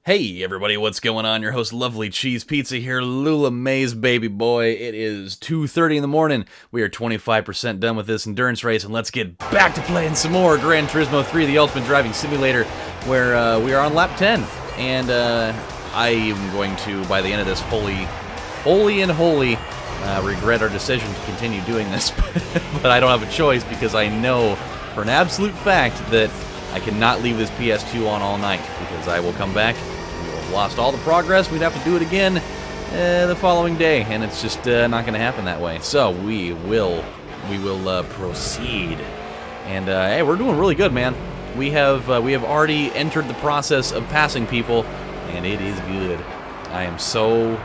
Hey everybody, what's going on? Your host Lovely Cheese Pizza here, Lula Mays baby boy. It is 2:30 in the morning. We are 25% done with this endurance race, and let's get back to playing some more Gran Turismo 3, the Ultimate Driving Simulator, where we are on lap 10. And I am going to, by the end of this, fully and wholly regret our decision to continue doing this. But I don't have a choice because I know for an absolute fact that I cannot leave this PS2 on all night, because I will come back, we will have lost all the progress, we'd have to do it again the following day, and it's just not going to happen that way. So we will proceed, and hey, we're doing really good, man. We have already entered the process of passing people, and it is good. I am so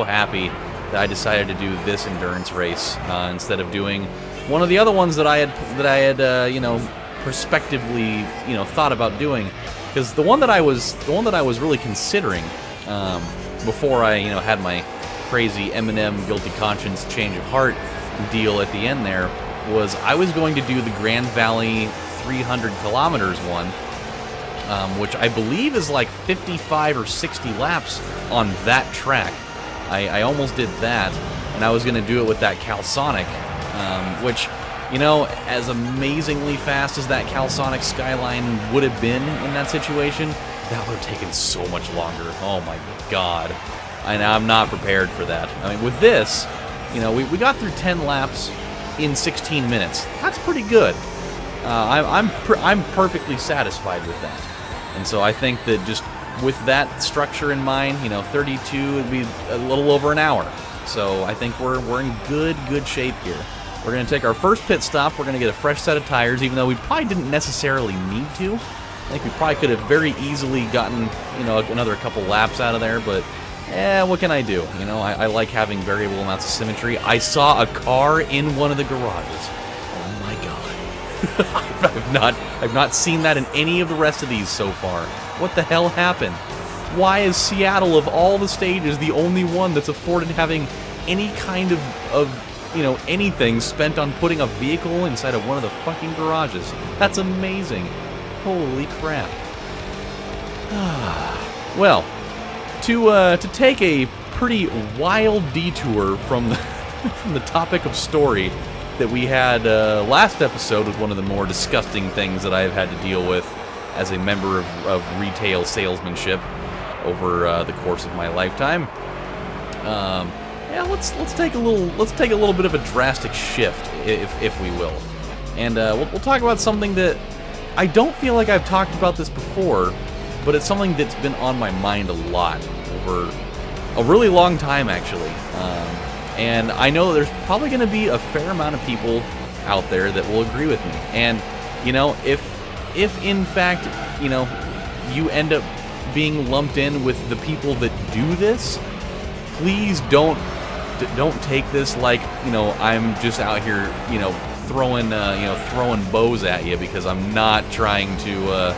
happy that I decided to do this endurance race instead of doing one of the other ones that I had you know, prospectively, you know, thought about doing, because the one that I was really considering before I, you know, had my crazy Eminem guilty conscience change of heart deal at the end there, was I was going to do the Grand Valley 300 kilometers one, which I believe is like 55 or 60 laps on that track. I almost did that, and I was going to do it with that Calsonic, which, you know, as amazingly fast as that Calsonic Skyline would have been in that situation, that would have taken so much longer. Oh my god. And I'm not prepared for that. I mean, with this, you know, we got through 10 laps in 16 minutes. That's pretty good. I'm perfectly satisfied with that. And so I think that just with that structure in mind, you know, 32 would be a little over an hour. So I think we're in good shape here. We're going to take our first pit stop. We're going to get a fresh set of tires, even though we probably didn't necessarily need to. I think we probably could have very easily gotten, you know, another couple laps out of there, but what can I do? You know, I like having variable amounts of symmetry. I saw a car in one of the garages. Oh my god. I've not seen that in any of the rest of these so far. What the hell happened? Why is Seattle, of all the stages, the only one that's afforded having any kind of you know, anything spent on putting a vehicle inside of one of the fucking garages? That's amazing. Holy crap. Well, to take a pretty wild detour from the, from the topic of story that we had last episode, was one of the more disgusting things that I've had to deal with as a member of retail salesmanship over the course of my lifetime. Yeah, let's take a little bit of a drastic shift, if we will, and we'll talk about something that I don't feel like I've talked about this before, but it's something that's been on my mind a lot over a really long time, actually. And I know there's probably going to be a fair amount of people out there that will agree with me. And you know, if in fact, you know, you end up being lumped in with the people that do this, please don't take this like, you know, I'm just out here, you know, throwing bows at you, because I'm not trying to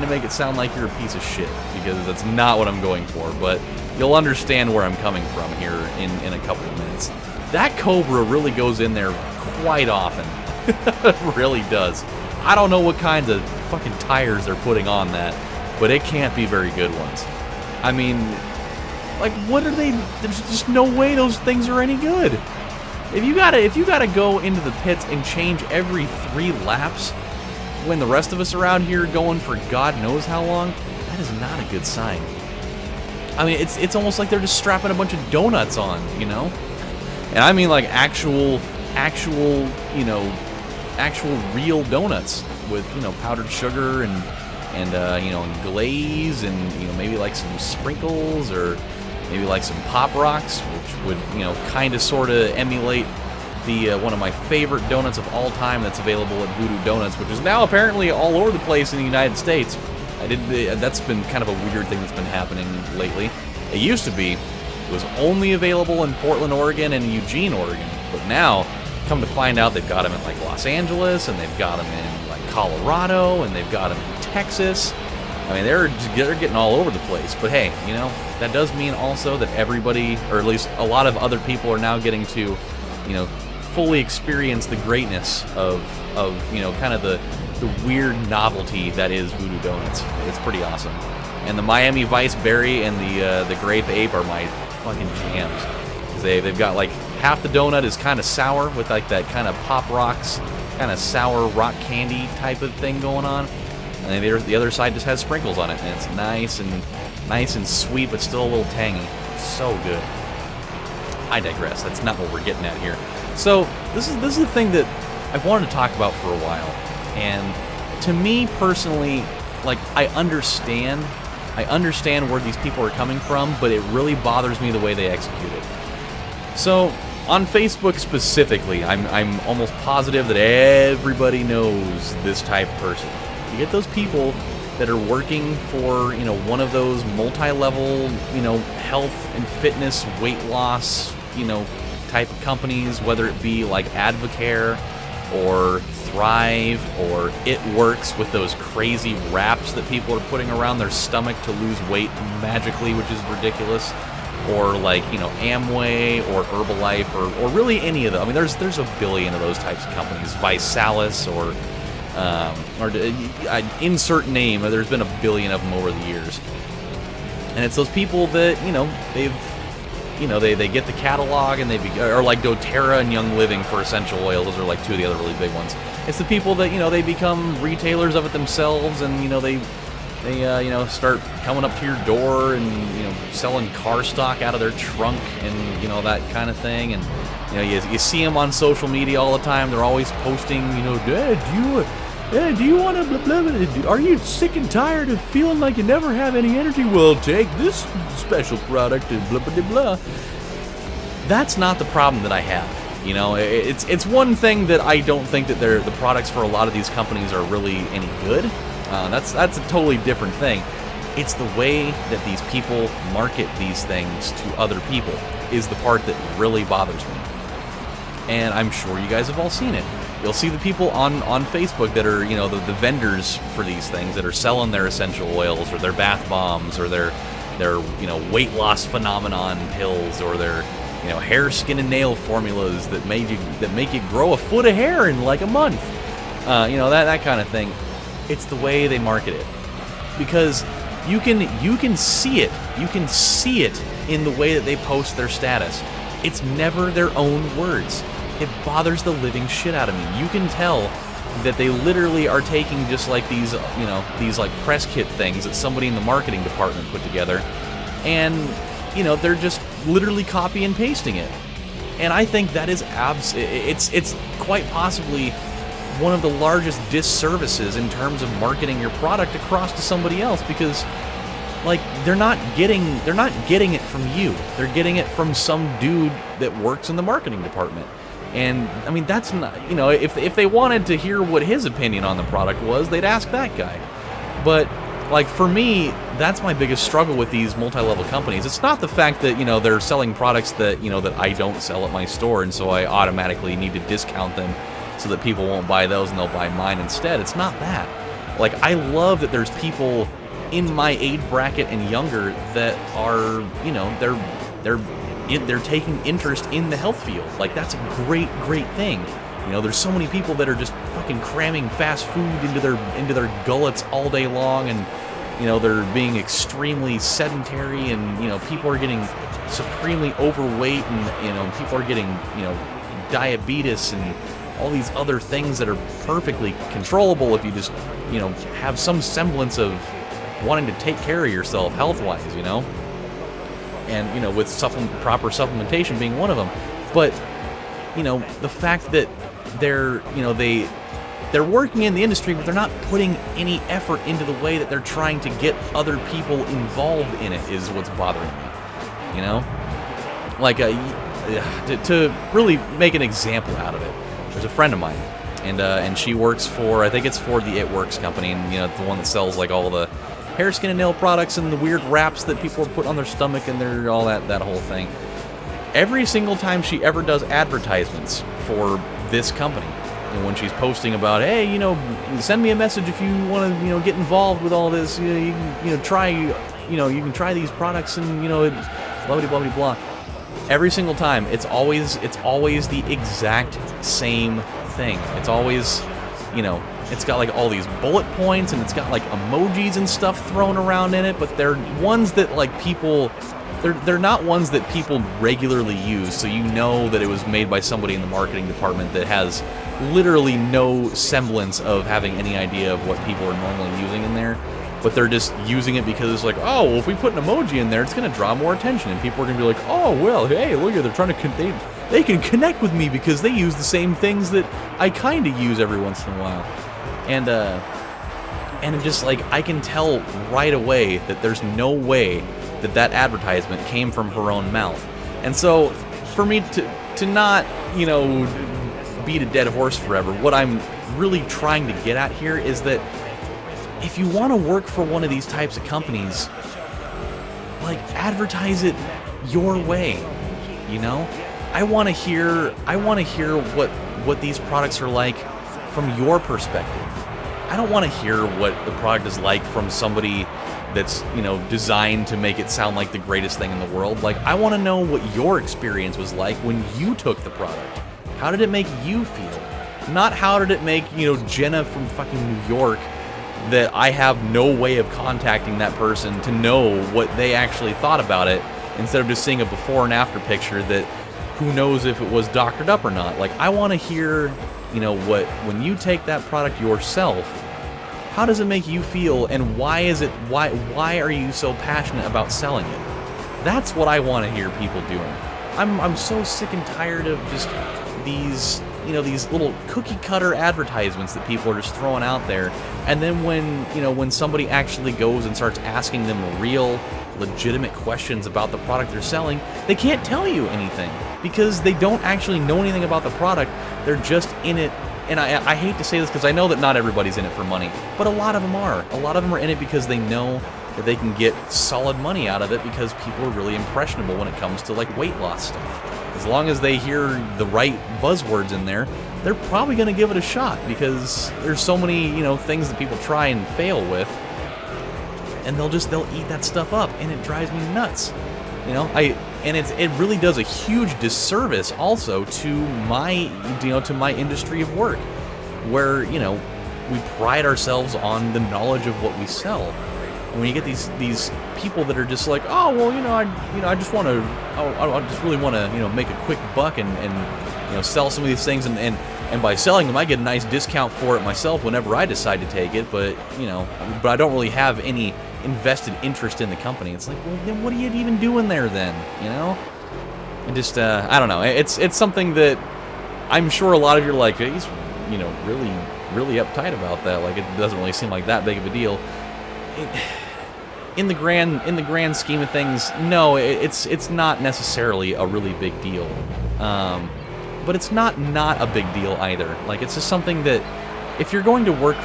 make it sound like you're a piece of shit, because that's not what I'm going for. But you'll understand where I'm coming from here in a couple of minutes. That Cobra really goes in there quite often. It really does. I don't know what kinds of fucking tires they're putting on that, but it can't be very good ones. I mean, like, what are they? There's just no way those things are any good. If you gotta go into the pits and change every 3 laps, when the rest of us around here going for God knows how long, that is not a good sign. I mean, it's almost like they're just strapping a bunch of donuts on, you know? And I mean like actual, you know, actual real donuts with, you know, powdered sugar and you know, and glaze, and, you know, maybe like some sprinkles, or maybe like some Pop Rocks, which would, you know, kind of sort of emulate the one of my favorite donuts of all time that's available at Voodoo Donuts, which is now apparently all over the place in the United States. That's been kind of a weird thing that's been happening lately. It used to be it was only available in Portland, Oregon and Eugene, Oregon, but now, come to find out, they've got them in like Los Angeles, and they've got them in like Colorado, and they've got them in Texas. I mean, they're getting all over the place. But hey, you know, that does mean also that everybody, or at least a lot of other people, are now getting to, you know, fully experience the greatness of you know, kind of the weird novelty that is Voodoo Donuts. It's pretty awesome. And the Miami Vice Berry and the Grape Ape are my fucking jams. They've got like half the donut is kind of sour with like that kind of Pop Rocks, kind of sour rock candy type of thing going on. And then the other side just has sprinkles on it, and it's nice and sweet, but still a little tangy. So good. I digress. That's not what we're getting at here. So this is the thing that I've wanted to talk about for a while, and to me personally, like I understand where these people are coming from, but it really bothers me the way they execute it. So on Facebook specifically, I'm almost positive that everybody knows this type of person. You get those people that are working for, one of those multi-level, health and fitness, weight loss, type of companies, whether it be like Advocare or Thrive or It Works with those crazy wraps that people are putting around their stomach to lose weight magically, which is ridiculous. Or like, Amway or Herbalife or really any of them. I mean, there's a billion of those types of companies. Visalis or insert name. There's been a billion of them over the years. And it's those people that, they get the catalog and or like doTERRA and Young Living for essential oils. Those are like two of the other really big ones. It's the people that, they become retailers of it themselves, and, they start coming up to your door and, selling car stock out of their trunk and, that kind of thing. And, you see them on social media all the time. They're always posting, Dad, do you want to blah, blah, blah, are you sick and tired of feeling like you never have any energy? Well, take this special product and blah, blah, blah, blah. That's not the problem that I have. It's one thing that I don't think that the products for a lot of these companies are really any good. That's a totally different thing. It's the way that these people market these things to other people is the part that really bothers me. And I'm sure you guys have all seen it. You'll see the people on Facebook that are, the vendors for these things that are selling their essential oils or their bath bombs or their weight loss phenomenon pills or their, hair, skin, and nail formulas that make you grow a foot of hair in like a month. That kind of thing. It's the way they market it. Because you can see it. You can see it in the way that they post their status. It's never their own words. It bothers the living shit out of me. You can tell that they literally are taking just like these like press kit things that somebody in the marketing department put together, and they're just literally copy and pasting it. And I think that is it's quite possibly one of the largest disservices in terms of marketing your product across to somebody else, because like they're not getting it from you. They're getting it from some dude that works in the marketing department. And I mean, that's not, if they wanted to hear what his opinion on the product was, they'd ask that guy. But like for me, that's my biggest struggle with these multi-level companies. It's not the fact that, they're selling products that, that I don't sell at my store, and so I automatically need to discount them so that people won't buy those and they'll buy mine instead. It's not that. Like, I love that there's people in my age bracket and younger that are, they're taking interest in the health field. Like, that's a great thing. There's so many people that are just fucking cramming fast food into their gullets all day long, and they're being extremely sedentary, and people are getting supremely overweight, and people are getting diabetes and all these other things that are perfectly controllable if you just have some semblance of wanting to take care of yourself health-wise, and with proper supplementation being one of them. But the fact that they're working in the industry, but they're not putting any effort into the way that they're trying to get other people involved in it is what's bothering me. Like to really make an example out of it, there's a friend of mine, and she works for, I think it's for the It Works company, and the one that sells like all the hair, skin, and nail products and the weird wraps that people put on their stomach and their all that whole thing. Every single time she ever does advertisements for this company, and when she's posting about, hey, send me a message if you want to, get involved with all this, you can try, you can try these products and, blah blah blah blah blah. Every single time, it's always the exact same thing. It's always, it's got like all these bullet points, and it's got like emojis and stuff thrown around in it, but they're ones that like people, they're not ones that people regularly use, so you know that it was made by somebody in the marketing department that has literally no semblance of having any idea of what people are normally using in there. But they're just using it because it's like, oh, well, if we put an emoji in there, it's going to draw more attention, and people are going to be like, oh, well, hey, look, they're trying to they can connect with me because they use the same things that I kind of use every once in a while. And just like, I can tell right away that there's no way that that advertisement came from her own mouth. And so for me to not, you know, beat a dead horse forever, what I'm really trying to get at here is that if you want to work for one of these types of companies, like, advertise it your way, you know? I want to hear what these products are like from your perspective. I don't want to hear what the product is like from somebody that's, you know, designed to make it sound like the greatest thing in the world. Like, I want to know what your experience was like when you took the product. How did it make you feel? Not how did it make, you know, Jenna from fucking New York, that I have no way of contacting that person to know what they actually thought about it, instead of just seeing a before and after picture that who knows if it was doctored up or not. Like, I want to hear, you know, when you take that product yourself, how does it make you feel, and why are you so passionate about selling it? That's what I want to hear people doing. I'm so sick and tired of just these, you know, these little cookie cutter advertisements that people are just throwing out there, and then when somebody actually goes and starts asking them real, legitimate questions about the product they're selling, they can't tell you anything because they don't actually know anything about the product. They're just in it, and I hate to say this because I know that not everybody's in it for money, but a lot of them are. A lot of them are in it because they know that they can get solid money out of it because people are really impressionable when it comes to like weight loss stuff. As long as they hear the right buzzwords in there, they're probably going to give it a shot because there's so many, you know, things that people try and fail with, and they'll eat that stuff up, and it drives me nuts. You know, it really does a huge disservice also to my industry of work, where, you know, we pride ourselves on the knowledge of what we sell. And when you get these people that are just like, oh, well, I just want to, I just really want to, you know, make a quick buck and you know, sell some of these things, and by selling them, I get a nice discount for it myself whenever I decide to take it, but I don't really have any invested interest in the company. It's like, well, then what are you even doing there then, you know? And just, I don't know, it's something that I'm sure a lot of you are like, he's, you know, really uptight about that, like, it doesn't really seem like that big of a deal. In the grand scheme of things, no, it's not necessarily a really big deal. But it's not a big deal either. Like, it's just something that if you're going to work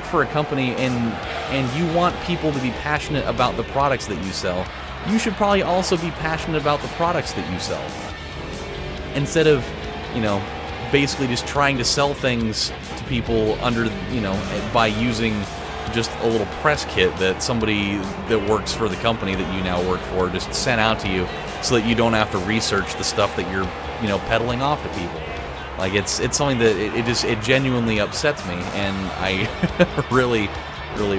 for a company and you want people to be passionate about the products that you sell, you should probably also be passionate about the products that you sell. Instead of, you know, basically just trying to sell things to people by using just a little press kit that somebody that works for the company that you now work for just sent out to you, so that you don't have to research the stuff that you're, you know, peddling off to people. Like, it's something that it genuinely upsets me, and I really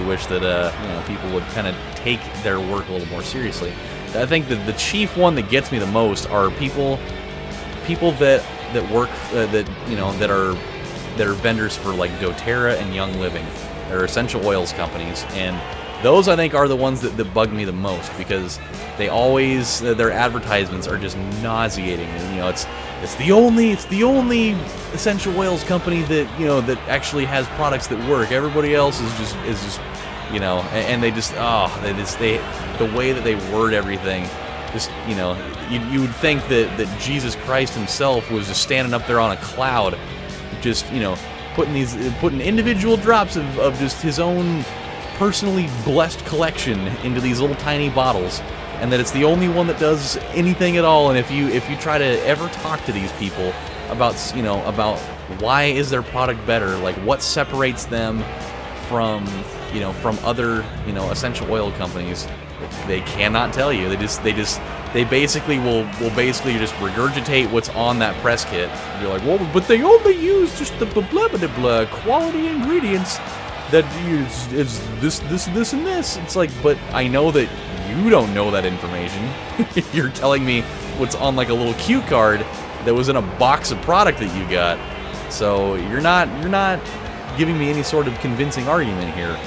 wish that you know, people would kind of take their work a little more seriously. I think that the chief one that gets me the most are people that work that are vendors for like doTERRA and Young Living. They're essential oils companies, and those, I think, are the ones that bug me the most, because they always, their advertisements are just nauseating. And, you know, it's the only essential oils company that, you know, that actually has products that work. Everybody else is just you know, and they the way that they word everything, just, you know, you would think that Jesus Christ himself was just standing up there on a cloud, just, you know, putting individual drops of just his own personally blessed collection into these little tiny bottles, and that it's the only one that does anything at all. And if you try to ever talk to these people about why is their product better, like what separates them from you know, from other, you know, essential oil companies, they cannot tell you. They basically will basically just regurgitate what's on that press kit. You're like, well, but they only use just the blah blah blah blah quality ingredients that is this and this. It's like, but I know that you don't know that information. You're telling me what's on like a little cue card that was in a box of product that you got. So you're not giving me any sort of convincing argument here.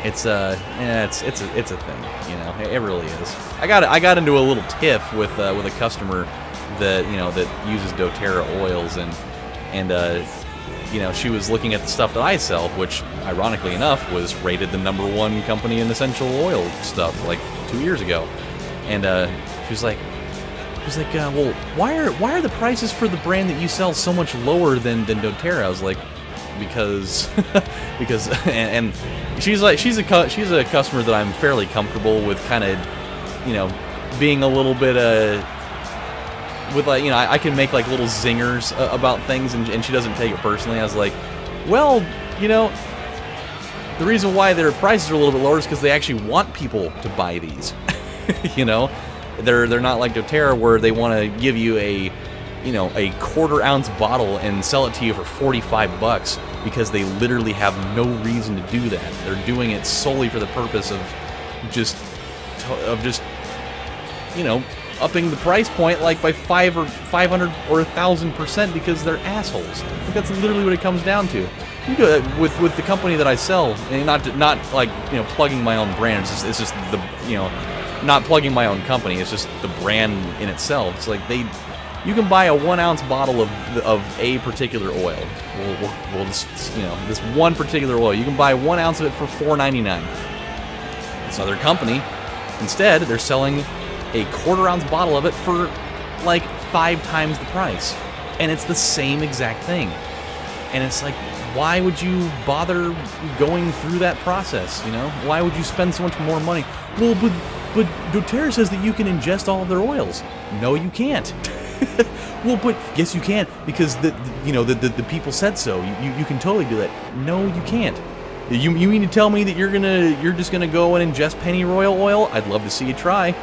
It's a thing, you know. It really is. I got into a little tiff with a customer that, you know, that uses doTERRA oils, and you know, she was looking at the stuff that I sell, which ironically enough was rated the #1 company in essential oil stuff like 2 years ago, and she was like, well, why are the prices for the brand that you sell so much lower than doTERRA? I was like, because and she's a customer that I'm fairly comfortable with, kind of, you know, being a little bit with, like, you know, I can make like little zingers about things, and she doesn't take it personally. I was like, well, you know, the reason why their prices are a little bit lower is because they actually want people to buy these. You know, they're not like doTERRA where they want to give you a, you know, a quarter-ounce bottle and sell it to you for $45 because they literally have no reason to do that. They're doing it solely for the purpose of just you know, upping the price point like by 500 or 1,000% because they're assholes. Like, that's literally what it comes down to. You do it with the company that I sell, and not like, you know, plugging my own brand. It's just the, you know, not plugging my own company. It's just the brand in itself. It's like you can buy a 1 ounce bottle of a particular oil. We'll just, you know, this one particular oil. You can buy 1 ounce of it for $4.99. This other company, instead, they're selling a quarter-ounce bottle of it for like 5 times the price, and it's the same exact thing. And it's like, why would you bother going through that process? You know, why would you spend so much more money? Well, but doTERRA says that you can ingest all of their oils. No, you can't. Well, but yes, you can, because the people said so. You can totally do that. No, you can't. You mean to tell me that you're just gonna go and ingest pennyroyal oil? I'd love to see you try.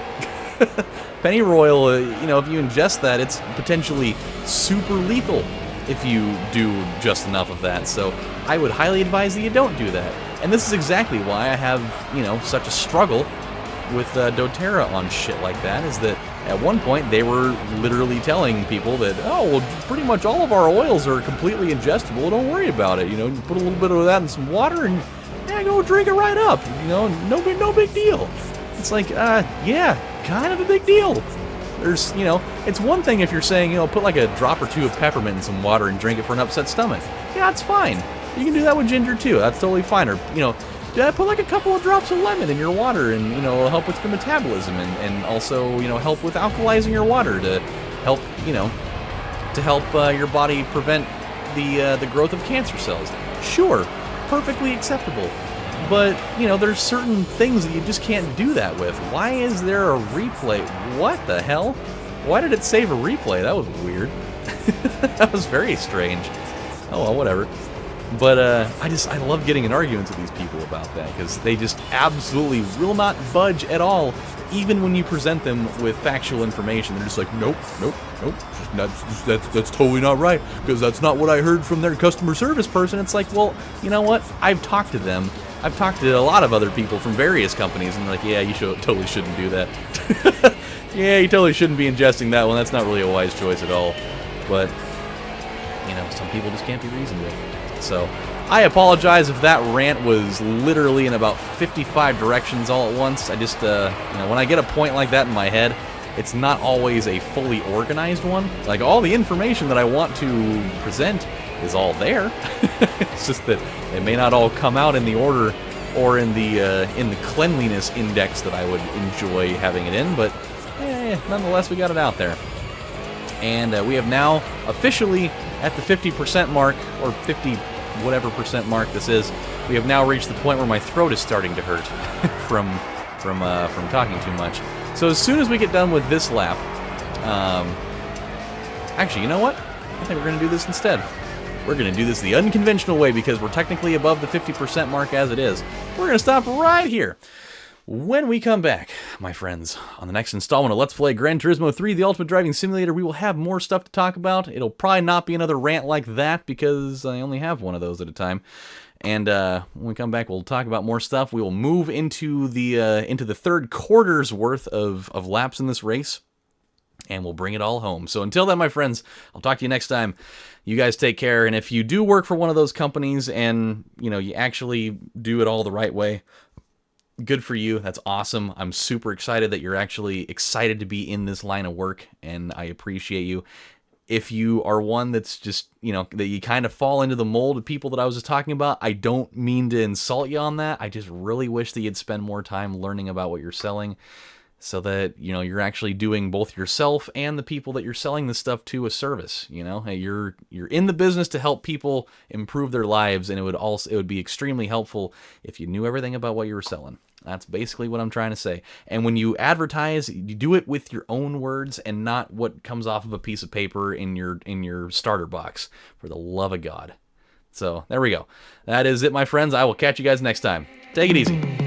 Pennyroyal, you know, if you ingest that, it's potentially super lethal if you do just enough of that. So I would highly advise that you don't do that. And this is exactly why I have, you know, such a struggle with doTERRA on shit like that, is that at one point they were literally telling people that, oh, well, pretty much all of our oils are completely ingestible, don't worry about it, you know, you put a little bit of that in some water and, yeah, go drink it right up, you know, no big deal. It's like, yeah, kind of a big deal. There's, you know, it's one thing if you're saying, you know, put like a drop or two of peppermint in some water and drink it for an upset stomach. Yeah, that's fine. You can do that with ginger too, that's totally fine. Or, you know, put like a couple of drops of lemon in your water, and, you know, it'll help with your metabolism, and also, you know, help with alkalizing your water to help, you know, your body prevent the growth of cancer cells. Sure, perfectly acceptable. But, you know, there's certain things that you just can't do that with. Why is there a replay? What the hell? Why did it save a replay? That was weird. That was very strange. Oh well, whatever. But I love getting in arguments with these people about that, because they just absolutely will not budge at all, even when you present them with factual information. They're just like, nope, that's totally not right, because that's not what I heard from their customer service person. It's like, well, you know what? I've talked to them. I've talked to a lot of other people from various companies, and they're like, yeah, you totally shouldn't do that. Yeah, you totally shouldn't be ingesting that one. That's not really a wise choice at all. But, you know, some people just can't be reasoned with. So, I apologize if that rant was literally in about 55 directions all at once. I just, you know, when I get a point like that in my head, it's not always a fully organized one. Like, all the information that I want to present is all there. It's just that it may not all come out in the order or in the cleanliness index that I would enjoy having it in, but nonetheless, we got it out there. And we have now officially at the 50% mark, or 50 whatever percent mark this is. We have now reached the point where my throat is starting to hurt from talking too much. So as soon as we get done with this lap, actually, you know what? I think we're gonna do this instead. we're going to do this the unconventional way because we're technically above the 50% mark as it is. We're going to stop right here. When we come back, my friends, on the next installment of Let's Play Gran Turismo 3, the Ultimate Driving Simulator, we will have more stuff to talk about. It'll probably not be another rant like that because I only have one of those at a time. And when we come back, we'll talk about more stuff. We will move into the third quarter's worth of laps in this race, and we'll bring it all home. So until then, my friends, I'll talk to you next time. You guys take care, and if you do work for one of those companies and, you know, you actually do it all the right way, good for you. That's awesome. I'm super excited that you're actually excited to be in this line of work, and I appreciate you. If you are one that's just, you know, that you kind of fall into the mold of people that I was just talking about, I don't mean to insult you on that. I just really wish that you'd spend more time learning about what you're selling so that, you know, you're actually doing both yourself and the people that you're selling this stuff to a service. You know, hey, you're in the business to help people improve their lives, and it would be extremely helpful if you knew everything about what you were selling. That's basically what I'm trying to say. And when you advertise, you do it with your own words and not what comes off of a piece of paper in your starter box, for the love of God. So there we go. That is it, my friends. I will catch you guys next time. Take it easy.